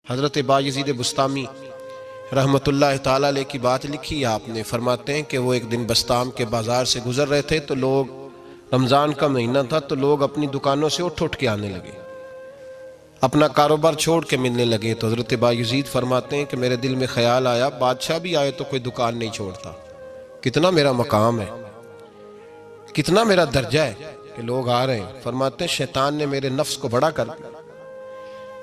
حضرت بايزيد بسطامی رحمۃ اللہ تعالیٰ علیہ کی بات لکھی ہے آپ نے. فرماتے ہیں کہ وہ ایک دن بسطام کے بازار سے گزر رہے تھے تو لوگ، رمضان کا مہینہ تھا تو لوگ اپنی دکانوں سے اٹھ کے آنے لگے، اپنا کاروبار چھوڑ کے ملنے لگے. تو حضرت بايزيد فرماتے ہیں کہ میرے دل میں خیال آیا، بادشاہ بھی آئے تو کوئی دکان نہیں چھوڑتا، کتنا میرا مقام ہے، کتنا میرا درجہ ہے کہ لوگ آ رہے ہیں. فرماتے ہیں شیطان نے میرے نفس کو بڑا کر دیا.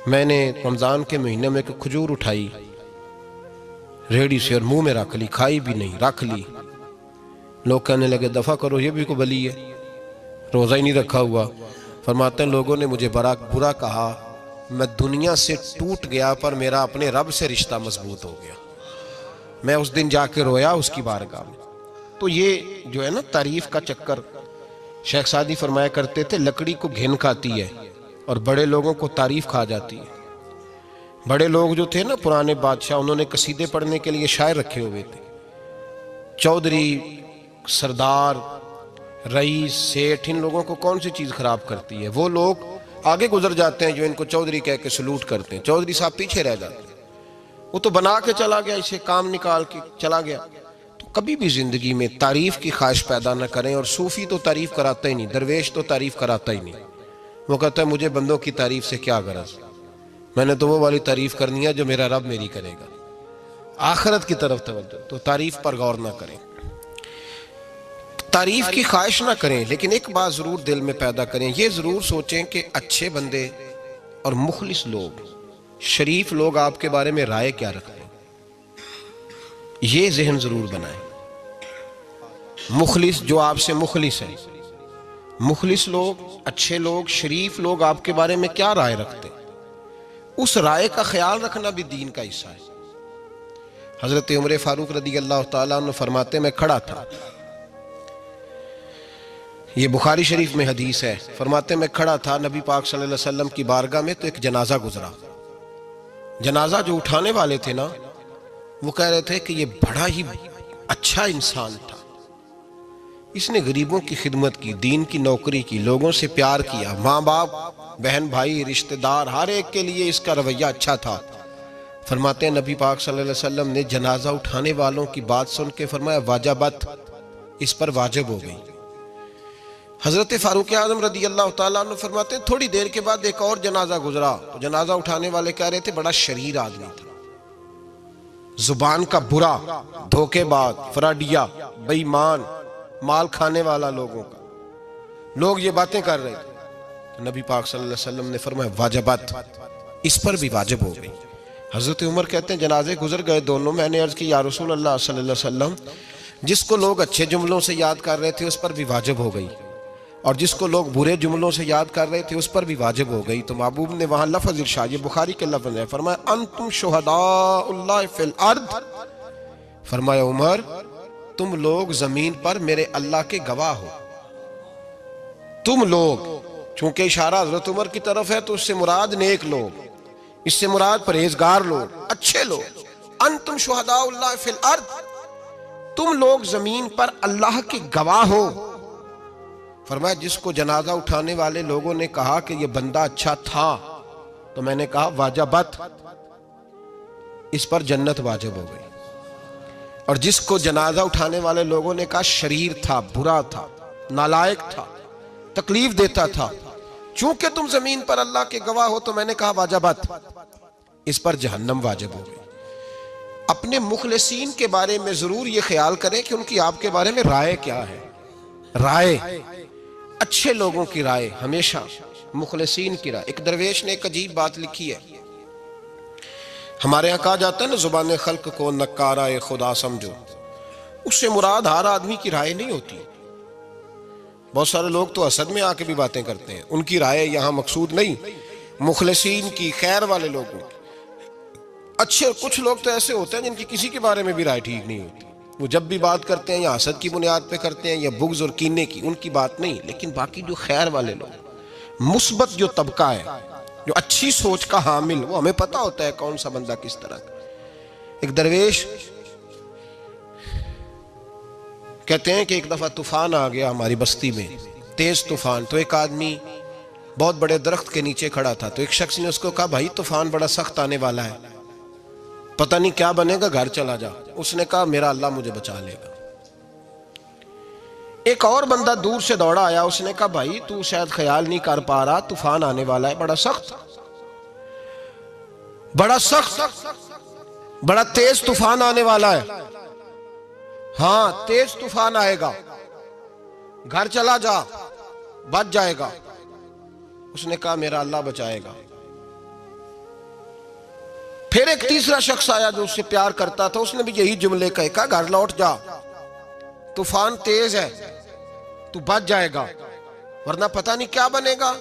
میں نے رمضان کے مہینے میں ایک کھجور اٹھائی ریڑھی سے اور منہ میں رکھ لی، کھائی بھی نہیں، رکھ لی. لوگ کہنے لگے دفع کرو، یہ بھی کو بلی ہے، روزہ ہی نہیں رکھا ہوا. فرماتے ہیں لوگوں نے مجھے برا کہا، میں دنیا سے ٹوٹ گیا پر میرا اپنے رب سے رشتہ مضبوط ہو گیا. میں اس دن جا کے رویا اس کی بارگاہ میں. تو یہ جو ہے نا تعریف کا چکر، شیخ سعدی فرمایا کرتے تھے لکڑی کو گھن کھاتی ہے اور بڑے لوگوں کو تعریف کھا جاتی ہے. بڑے لوگ جو تھے نا پرانے بادشاہ، انہوں نے قصیدے پڑھنے کے لیے شاعر رکھے ہوئے تھے. چودھری، سردار، رئیس، سیٹھ، ان لوگوں کو کون سی چیز خراب کرتی ہے؟ وہ لوگ آگے گزر جاتے ہیں جو ان کو چودھری کہہ کے سلوٹ کرتے ہیں، چودھری صاحب پیچھے رہ جاتے ہیں. وہ تو بنا کے چلا گیا، اسے کام نکال کے چلا گیا. تو کبھی بھی زندگی میں تعریف کی خواہش پیدا نہ کریں. اور صوفی تو تعریف کراتا ہی نہیں، درویش تو تعریف کراتا ہی نہیں. وہ کہتا ہے مجھے بندوں کی تعریف سے کیا غرض، میں نے تو وہ والی تعریف کرنی ہے جو میرا رب میری کرے گا. آخرت کی طرف توجہ. تو تعریف پر غور نہ کریں، تعریف کی خواہش نہ کریں، لیکن ایک بات ضرور دل میں پیدا کریں، یہ ضرور سوچیں کہ اچھے بندے اور مخلص لوگ، شریف لوگ آپ کے بارے میں رائے کیا رکھتے ہیں. یہ ذہن ضرور بنائیں. مخلص جو آپ سے مخلص ہے، مخلص لوگ، اچھے لوگ، شریف لوگ آپ کے بارے میں کیا رائے رکھتے ہیں، اس رائے کا خیال رکھنا بھی دین کا حصہ ہے. حضرت عمر فاروق رضی اللہ تعالیٰ عنہ فرماتے میں کھڑا تھا، یہ بخاری شریف میں حدیث ہے. فرماتے میں کھڑا تھا نبی پاک صلی اللہ علیہ وسلم کی بارگاہ میں تو ایک جنازہ گزرا. جنازہ جو اٹھانے والے تھے نا، وہ کہہ رہے تھے کہ یہ بڑا ہی اچھا انسان تھا، اس نے غریبوں کی خدمت کی، دین کی نوکری کی، لوگوں سے پیار کیا، ماں باپ، بہن بھائی، رشتہ دار، ہر ایک کے لیے اس کا رویہ اچھا تھا. فرماتے ہیں نبی پاک صلی اللہ علیہ وسلم نے جنازہ اٹھانے والوں کی بات سن کے فرمایا واجبت، اس پر واجب ہو گئی. حضرت فاروق اعظم رضی اللہ تعالیٰ عنہ فرماتے ہیں تھوڑی دیر کے بعد ایک اور جنازہ گزرا تو جنازہ اٹھانے والے کہہ رہے تھے بڑا شریر آدمی تھا، زبان کا برا، دھوکے باز، فراڈیا، بے ایمان، مال کھانے والا لوگوں کا. لوگ یہ باتیں کر رہے تھے تو نبی پاک صلی اللہ علیہ وسلم نے فرمایا واجبت، اس پر بھی واجب ہو گئی. حضرت عمر کہتے ہیں جنازے گزر گئے دونوں. میں نے عرض کی یا رسول اللہ صلی اللہ علیہ وسلم، جس کو لوگ اچھے جملوں سے یاد کر رہے تھے اس پر بھی واجب ہو گئی، اور جس کو لوگ برے جملوں سے یاد کر رہے تھے اس پر بھی واجب ہو گئی. تو محبوب نے وہاں لفظ ارشاد، یہ بخاری کے لفظ ہے، فرمایا انتم شہداء اللہ فی الارض. فرمایا عمر تم لوگ زمین پر میرے اللہ کے گواہ ہو. تم لوگ، چونکہ اشارہ حضرت عمر کی طرف ہے تو اس سے مراد نیک لوگ، اس سے مراد پرہیزگار لوگ، اچھے لوگ. انتم شہداء اللہ فی الارض، تم لوگ زمین پر اللہ کے گواہ ہو. فرمایا جس کو جنازہ اٹھانے والے لوگوں نے کہا کہ یہ بندہ اچھا تھا تو میں نے کہا واجبت، اس پر جنت واجب ہو گئی. اور جس کو جنازہ اٹھانے والے لوگوں نے کہا شریر تھا، برا تھا، نالائق تھا، تکلیف دیتا تھا، چونکہ تم زمین پر اللہ کے گواہ ہو تو میں نے کہا واجبت، اس پر جہنم واجب ہو گئی. اپنے مخلصین کے بارے میں ضرور یہ خیال کریں کہ ان کی آپ کے بارے میں رائے کیا ہے. رائے، اچھے لوگوں کی رائے، ہمیشہ مخلصین کی رائے. ایک درویش نے ایک عجیب بات لکھی ہے، ہمارے یہاں کہا جاتا ہے نا زبان خلق کو نکارہ خدا سمجھو. اس سے مراد ہر آدمی کی رائے نہیں ہوتی. بہت سارے لوگ تو حسد میں آ کے بھی باتیں کرتے ہیں، ان کی رائے یہاں مقصود نہیں، مخلصین کی، خیر والے لوگوں کی. اچھے کچھ لوگ تو ایسے ہوتے ہیں جن کی کسی کے بارے میں بھی رائے ٹھیک نہیں ہوتی، وہ جب بھی بات کرتے ہیں یا حسد کی بنیاد پہ کرتے ہیں یا بغض اور کینے کی، ان کی بات نہیں. لیکن باقی جو خیر والے لوگ، مثبت جو طبقہ ہے، جو اچھی سوچ کا حامل، وہ ہمیں پتہ ہوتا ہے کون سا بندہ کس طرح کا. ایک درویش کہتے ہیں کہ ایک دفعہ طوفان آ گیا ہماری بستی میں، تیز طوفان. تو ایک آدمی بہت بڑے درخت کے نیچے کھڑا تھا، تو ایک شخص نے اس کو کہا بھائی طوفان بڑا سخت آنے والا ہے، پتہ نہیں کیا بنے گا، گھر چلا جا۔ اس نے کہا میرا اللہ مجھے بچا لے گا۔ ایک اور بندہ دور سے دوڑا آیا، اس نے کہا بھائی تو شاید خیال نہیں کر پا رہا، طوفان آنے والا ہے، بڑا سخت، بڑا تیز طوفان آنے والا ہے۔ ہاں تیز طوفان آئے گا، گھر چلا جا، بچ جائے گا۔ اس نے کہا میرا اللہ بچائے گا۔ پھر ایک تیسرا شخص آیا جو اس سے پیار کرتا تھا، اس نے بھی یہی جملے کہے، کہا گھر لوٹ جا، طوفان تیز ہے، تو بچ جائے گا، ورنہ پتہ نہیں کیا بنے گا۔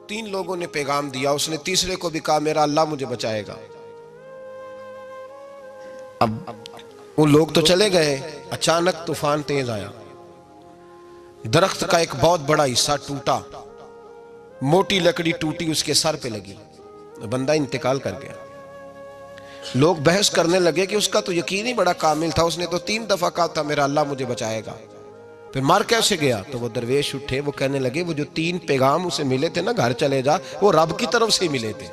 تین لوگوں نے پیغام دیا، اس نے تیسرے کو بھی کہا میرا اللہ مجھے بچائے گا۔ اب وہ لوگ تو چلے گئے، اچانک طوفان تیز آیا، درخت کا ایک بہت بڑا حصہ ٹوٹا، موٹی لکڑی ٹوٹی، اس کے سر پہ لگی، بندہ انتقال کر گیا۔ لوگ بحث کرنے لگے کہ اس کا تو یقین ہی بڑا کامل تھا، اس نے تو 3 دفعہ کہا تھا میرا اللہ مجھے بچائے گا، پھر مر کیسے گیا؟ تو وہ درویش اٹھے، وہ کہنے لگے وہ جو 3 پیغام اسے ملے تھے نا گھر چلے جا، وہ رب کی طرف سے ملے تھے۔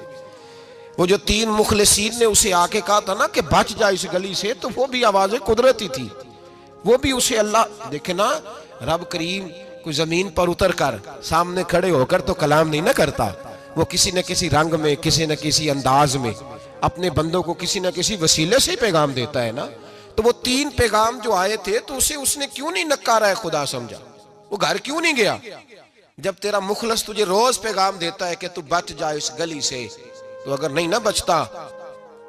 وہ جو 3 مخلصین نے اسے آ کے کہا تھا نا کہ بچ جا اس گلی سے، تو وہ بھی آوازیں قدرتی تھی، وہ بھی اسے اللہ دیکھے نا، رب کریم کوئی زمین پر اتر کر سامنے کھڑے ہو کر تو کلام نہیں نہ کرتا، وہ کسی نہ کسی رنگ میں، کسی نہ کسی انداز میں اپنے بندوں کو کسی نہ کسی وسیلے سے پیغام دیتا ہے نا۔ تو وہ 3 پیغام جو آئے تھے تو اسے اس نے کیوں نہیں نکارا ہے خدا سمجھا، وہ گھر کیوں نہیں گیا؟ جب تیرا مخلص تجھے روز پیغام دیتا ہے کہ تو بچ جا اس گلی سے، تو اگر نہیں نہ بچتا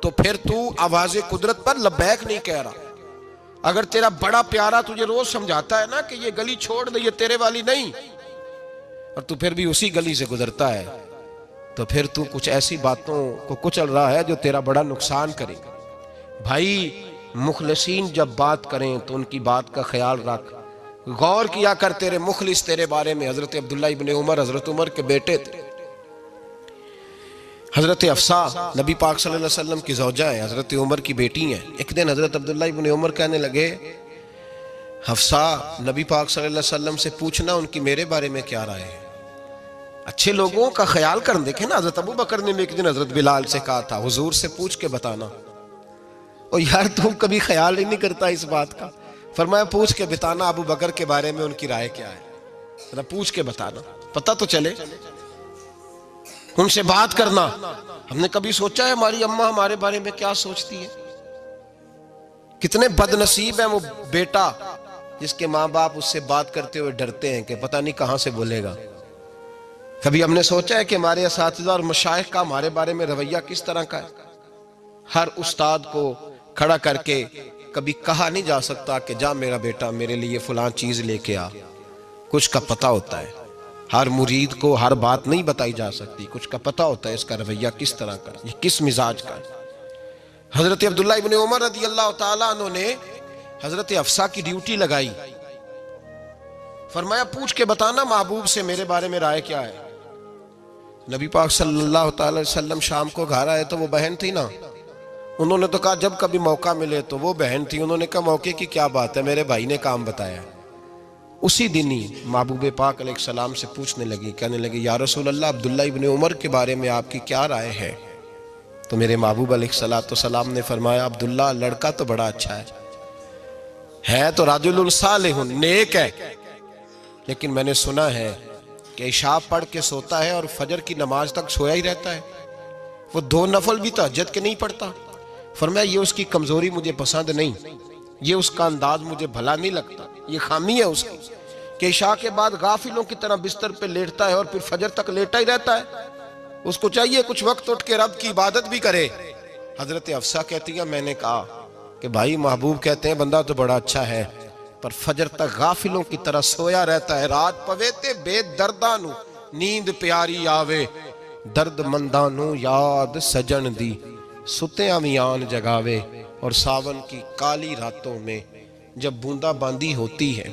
تو پھر تو آواز قدرت پر لبیک نہیں کہہ رہا۔ اگر تیرا بڑا پیارا تجھے روز سمجھاتا ہے نا کہ یہ گلی چھوڑ دے، یہ تیرے والی نہیں، اور تو پھر بھی اسی گلی سے گزرتا ہے، تو پھر تو کچھ ایسی باتوں کو کچل رہا ہے جو تیرا بڑا نقصان کرے گا۔ بھائی مخلصین جب بات کریں تو ان کی بات کا خیال رکھ، غور کیا کر، تیرے مخلص تیرے بارے میں حضرت عبداللہ ابن عمر، حضرت عمر کے بیٹے تھے، حضرت حفصہ نبی پاک صلی اللہ علیہ وسلم کی زوجہ ہیں، حضرت عمر کی بیٹی ہیں۔ ایک دن حضرت عبداللہ ابن عمر کہنے لگے حفصہ نبی پاک صلی اللہ علیہ وسلم سے پوچھنا ان کی میرے بارے میں کیا رائے ہے، اچھے لوگوں کا خیال کر۔ دیکھیں نا حضرت ابو بکر نے بھی ایک دن حضرت بلال سے کہا تھا حضور سے پوچھ کے بتانا، اور یار تم کبھی خیال ہی نہیں کرتا اس بات کا۔ فرمایا پوچھ کے بتانا ابو بکر کے بارے میں ان کی رائے کیا ہے، پوچھ کے بتانا، پتہ تو چلے، ان سے بات کرنا۔ ہم نے کبھی سوچا ہے ہماری اماں ہمارے بارے میں کیا سوچتی ہے؟ کتنے بد نصیب ہیں وہ بیٹا جس کے ماں باپ اس سے بات کرتے ہوئے ڈرتے ہیں کہ پتہ نہیں کہاں سے بولے گا۔ کبھی ہم نے سوچا ہے کہ ہمارے اساتذہ اور مشائخ کا ہمارے بارے میں رویہ کس طرح کا ہے؟ ہر استاد کو کھڑا کر کے کبھی کہا نہیں جا سکتا کہ جا میرا بیٹا میرے لیے فلاں چیز لے کے آ، کچھ کا پتہ ہوتا ہے۔ ہر مرید کو ہر بات نہیں بتائی جا سکتی، کچھ کا پتہ ہوتا ہے اس کا رویہ کس طرح کا، یہ کس مزاج کا ہے۔ حضرت عبداللہ ابن عمر رضی اللہ تعالیٰ عنہ نے حضرت حفصہ کی ڈیوٹی لگائی، فرمایا پوچھ کے بتانا محبوب سے میرے بارے میں رائے کیا ہے۔ نبی پاک صلی اللہ تعالی وسلم شام کو گھر آئے تو وہ بہن تھی نا، انہوں نے تو کہا جب کبھی موقع ملے تو وہ بہن تھی، انہوں نے کہا موقع کی کیا بات ہے، میرے بھائی نے کام بتایا۔ اسی دن ہی محبوب پاک علیہ السلام سے پوچھنے لگی، کہنے لگی یا رسول اللہ عبداللہ ابن عمر کے بارے میں آپ کی کیا رائے ہے؟ تو میرے محبوب علیہ السلام نے فرمایا عبداللہ لڑکا تو بڑا اچھا ہے تو رجل صالح، نیک ہے، لیکن میں نے سنا ہے کہ عشاء پڑھ کے سوتا ہے اور فجر کی نماز تک سویا ہی رہتا ہے، وہ 2 نفل بھی تہجد کے نہیں پڑھتا۔ فرمایا یہ اس کی کمزوری مجھے پسند نہیں، یہ اس کا انداز مجھے بھلا نہیں لگتا، یہ خامی ہے اس کی کہ عشاء کے بعد غافلوں کی طرح بستر پہ لیٹتا ہے اور پھر فجر تک لیٹا ہی رہتا ہے، اس کو چاہیے کچھ وقت اٹھ کے رب کی عبادت بھی کرے۔ حضرت حفصہ کہتی ہے میں نے کہا کہ بھائی محبوب کہتے ہیں بندہ تو بڑا اچھا ہے پر فجر تک غافلوں کی طرح سویا رہتا ہے، رات پوے تے بے دردانو نیند پیاری آوے، درد مندانو یاد سجن دی ستیاں میان جگاوے۔ اور ساون کی کالی راتوں میں جب بوندا باندی ہوتی ہے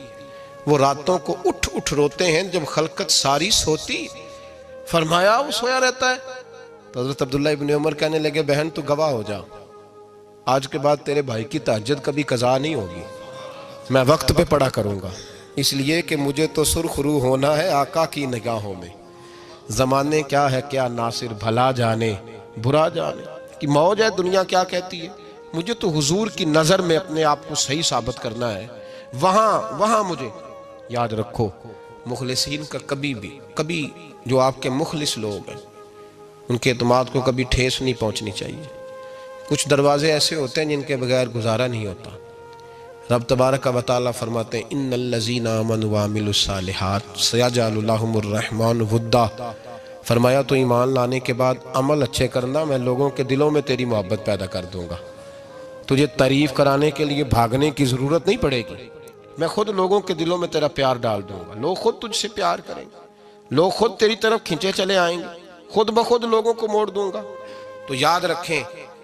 وہ راتوں کو اٹھ اٹھ روتے ہیں جب خلقت ساری سوتی، فرمایا وہ سویا رہتا ہے۔ تو حضرت عبداللہ ابن عمر کہنے لگے بہن تو گواہ ہو جا، آج کے بعد تیرے بھائی کی تہجد کبھی قضا نہیں ہوگی، میں وقت پہ پڑھا کروں گا، اس لیے کہ مجھے تو سرخ روح ہونا ہے آقا کی نگاہوں میں۔ زمانے کیا ہے کیا ناصر بھلا جانے برا جانے کہ موج ہے دنیا کیا کہتی ہے، مجھے تو حضور کی نظر میں اپنے آپ کو صحیح ثابت کرنا ہے، وہاں مجھے یاد رکھو مخلصین کا کبھی جو آپ کے مخلص لوگ ہیں ان کے اعتماد کو کبھی ٹھیس نہیں پہنچنی چاہیے۔ کچھ دروازے ایسے ہوتے ہیں جن کے بغیر گزارا نہیں ہوتا۔ رب تبارک و تعالیٰ فرماتے ہیں ان الذین آمنوا وعملوا الصالحات سیجعل لهم الرحمن ودا، فرمایا تو ایمان لانے کے بعد عمل اچھے کرنا، میں لوگوں کے دلوں میں تیری محبت پیدا کر دوں گا۔ تجھے تعریف کرانے کے لیے بھاگنے کی ضرورت نہیں پڑے گی، میں خود لوگوں کے دلوں میں تیرا پیار ڈال دوں گا، لوگ خود تجھ سے پیار کریں گے، لوگ خود تیری طرف کھنچے چلے آئیں گے، خود بخود لوگوں کو موڑ دوں گا۔ تو یاد رکھیں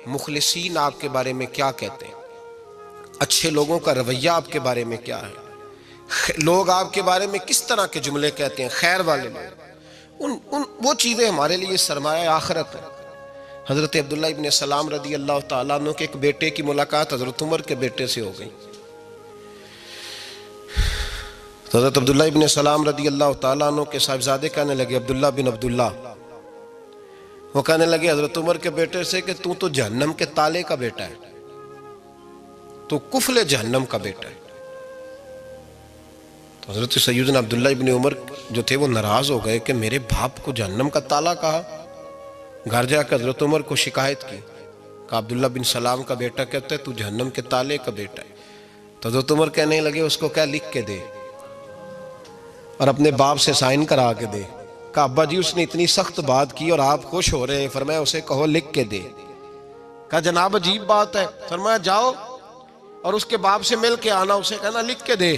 مخلصین آپ کے بارے میں کیا کہتے ہیں، اچھے لوگوں کا رویہ آپ کے بارے میں کیا ہے، لوگ آپ کے بارے میں کس طرح کے جملے کہتے ہیں، خیر والے لوگ، وہ چیزیں ہمارے لیے سرمایہ آخرت ہے۔ حضرت عبداللہ ابن سلام رضی اللہ تعالیٰ عنہ کے ایک بیٹے کی ملاقات حضرت عمر کے بیٹے سے ہو گئی۔ حضرت عبداللہ ابن سلام رضی اللہ تعالیٰ عنہ کے صاحبزادے کہنے لگے عبداللہ بن عبداللہ، وہ کہنے لگے حضرت عمر کے بیٹے سے کہ تو جہنم کے تالے کا بیٹا ہے، تو کفل جہنم کا بیٹا ہے۔ تو حضرت سیدنا عبداللہ ابن عمر جو تھے وہ ناراض ہو گئے کہ میرے باپ کو جہنم کا تالا کہا۔ گھر جا کر حضرت عمر کو شکایت کی، کہ عبداللہ بن سلام کا بیٹا کہتا ہے تو جہنم کے تالے کا بیٹا ہے۔ تو حضرت عمر کہنے لگے اس کو کیا لکھ کے دے اور اپنے باپ سے سائن کرا کے دے۔ کہا ابا جی اس نے اتنی سخت بات کی اور آپ خوش ہو رہے ہیں، فرمایا اسے کہو لکھ کے دے۔ کہا جناب عجیب بات ہے، فرمایا جاؤ اور اس کے باپ سے مل کے آنا، اسے کہنا لکھ کے دے۔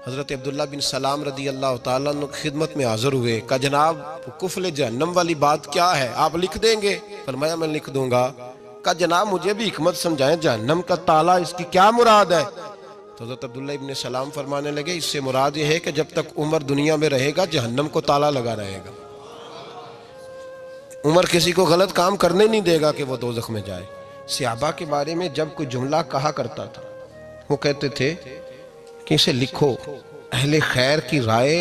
حضرت عبداللہ بن سلام رضی اللہ تعالیٰ عنہ کی خدمت میں حاضر ہوئے، کہا جناب کفل جہنم والی بات کیا ہے، آپ لکھ دیں گے؟ فرمایا میں لکھ دوں گا۔ کہا جناب مجھے بھی حکمت سمجھائیں، جہنم کا تالا اس کی کیا مراد ہے؟ تو حضرت عبداللہ ابن سلام فرمانے لگے اس سے مراد یہ ہے کہ جب تک عمر دنیا میں رہے گا جہنم کو تالا لگا رہے گا، عمر کسی کو غلط کام کرنے نہیں دے گا کہ وہ دوزخ میں جائے۔ صحابہ کے بارے میں جب کوئی جملہ کہا کرتا تھا وہ کہتے تھے کہ اسے لکھو، اہل خیر کی رائے،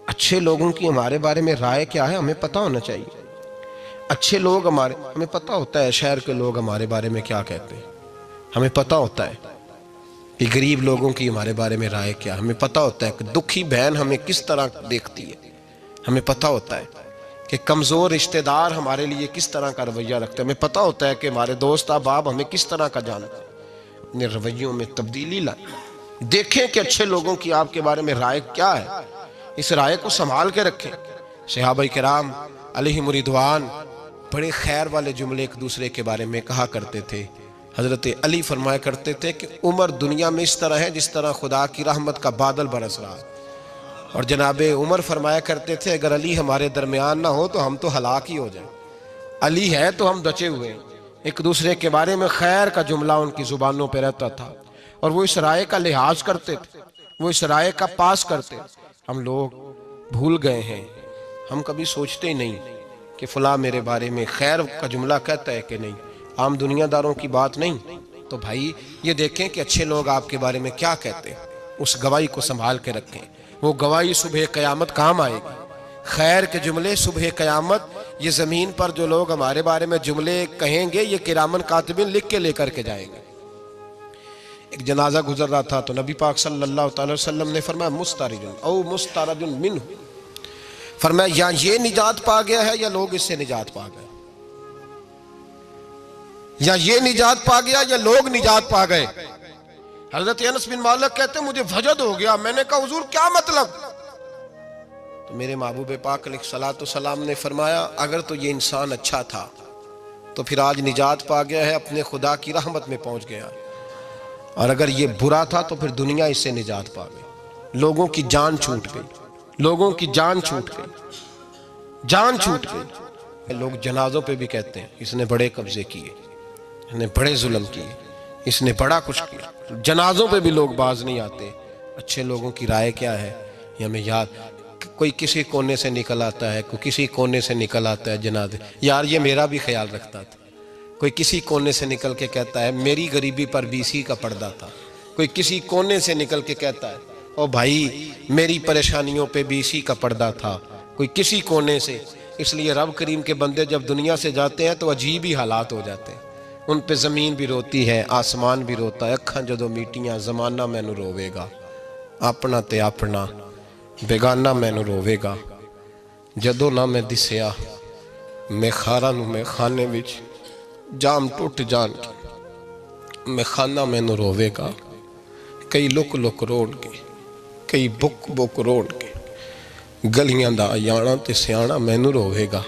اچھے لوگوں کی ہمارے بارے میں رائے کیا ہے ہمیں پتہ ہونا چاہیے۔ اچھے لوگ ہمیں پتہ ہوتا ہے شہر کے لوگ ہمارے بارے میں کیا کہتے ہیں، ہمیں پتہ ہوتا ہے کہ غریب لوگوں کی ہمارے بارے میں رائے کیا، ہمیں پتہ ہوتا ہے کہ دکھی بہن ہمیں کس طرح دیکھتی ہے، ہمیں پتہ ہوتا ہے کہ کمزور رشتہ دار ہمارے لیے کس طرح کا رویہ رکھتے ہیں، ہمیں پتہ ہوتا ہے کہ ہمارے دوست احباب ہمیں کس طرح کا جانتے ہیں۔ اپنے رویوں میں تبدیلی لائیں، دیکھیں کہ اچھے لوگوں کی آپ کے بارے میں رائے کیا ہے، اس رائے کو سنبھال کے رکھیں۔ صحابہ کرام علیہم رضوان بڑے خیر والے جملے ایک دوسرے کے بارے میں کہا کرتے تھے۔ حضرت علی فرمایا کرتے تھے کہ عمر دنیا میں اس طرح ہے جس طرح خدا کی رحمت کا بادل برس رہا ہے، اور جناب عمر فرمایا کرتے تھے اگر علی ہمارے درمیان نہ ہو تو ہم تو ہلاک ہی ہو جائیں، علی ہے تو ہم بچے ہوئے ہیں۔ ایک دوسرے کے بارے میں خیر کا جملہ ان کی زبانوں پہ رہتا تھا، اور وہ اس رائے کا لحاظ کرتے تھے، وہ اس رائے کا پاس کرتے۔ ہم لوگ بھول گئے ہیں، ہم کبھی سوچتے ہی نہیں کہ فلاں میرے بارے میں خیر کا جملہ کہتا ہے کہ نہیں، عام دنیا داروں کی بات نہیں۔ تو بھائی یہ دیکھیں کہ اچھے لوگ آپ کے بارے میں کیا کہتے ہیں، اس گواہی کو سنبھال کے رکھیں، وہ گواہی صبح قیامت کام آئے گی۔ خیر کے جملے صبح قیامت، یہ زمین پر جو لوگ ہمارے بارے میں جملے کہیں گے یہ کرامن کاتبین لکھ کے لے کر کے جائیں گے۔ ایک جنازہ گزر رہا تھا تو نبی پاک صلی اللہ تعالی وسلم نے فرمایا مسترجن او مسترجن منہ، فرمایا یا یہ نجات پا گیا ہے یا لوگ اس سے نجات پا گئے، یا یہ نجات پا گیا یا لوگ نجات پا گئے۔ حضرت انس بن مالک کہتے ہیں مجھے وجد ہو گیا، میں نے کہا حضور کیا مطلب؟ تو میرے محبوب پاک علیہ الصلوۃ والسلام نے فرمایا اگر تو یہ انسان اچھا تھا تو پھر آج نجات پا گیا ہے، اپنے خدا کی رحمت میں پہنچ گیا، اور اگر یہ برا تھا تو پھر دنیا اس سے نجات پا گئی۔ لوگوں کی جان چھوٹ گئی، لوگوں کی جان چھوٹ گئی، جان چھوٹ گئی۔ لوگ جنازوں پہ بھی کہتے ہیں اس نے بڑے قبضے کیے، اس نے بڑے ظلم کیے، اس نے بڑا کچھ کیا۔ جنازوں پہ بھی لوگ باز نہیں آتے۔ اچھے لوگوں کی رائے کیا ہے یہ ہمیں یاد، کوئی کسی کونے سے نکل آتا ہے، کوئی کسی کونے سے نکل آتا ہے جنازے، یار یہ میرا بھی خیال رکھتا تھا۔ کوئی کسی کونے سے نکل کے کہتا ہے میری غریبی پر BC کا پردہ تھا، کوئی کسی کونے سے نکل کے کہتا ہے او بھائی میری پریشانیوں پہ BC کا پردہ تھا، کوئی کسی کونے سے۔ اس لیے رب کریم کے بندے جب دنیا سے جاتے ہیں تو عجیب ہی حالات ہو جاتے ہیں، ان پہ زمین بھی روتی ہے، آسمان بھی روتا ہے، اکھاں جدو میٹیاں، زمانہ مینو روے گا، اپنا تے اپنا بیگانہ مینو روے گا، جدو نہ میں دسیا میں خارا نو میں خانے وچ جام ٹوٹ جان کے میں خانہ مینو روے گا، کئی لک لک روڑ کے، کئی بک بک روڑ کے، گلیاں دا یانا تے سیانا مینو روے گا،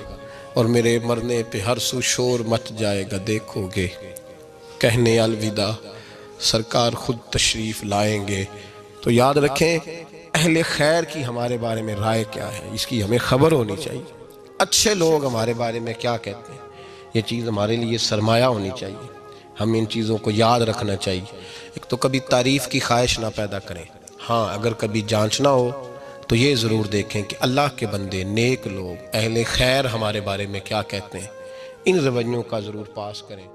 اور میرے مرنے پہ ہر سو شور مچ جائے گا، دیکھو گے کہنے الوداع سرکار خود تشریف لائیں گے۔ تو یاد رکھیں اہل خیر کی ہمارے بارے میں رائے کیا ہے، اس کی ہمیں خبر ہونی چاہیے، اچھے لوگ ہمارے بارے میں کیا کہتے ہیں، یہ چیز ہمارے لیے سرمایہ ہونی چاہیے، ہم ان چیزوں کو یاد رکھنا چاہیے۔ ایک تو کبھی تعریف کی خواہش نہ پیدا کریں، ہاں اگر کبھی جانچنا ہو تو یہ ضرور دیکھیں کہ اللہ کے بندے، نیک لوگ، اہل خیر ہمارے بارے میں کیا کہتے ہیں، ان رویوں کا ضرور پاس کریں۔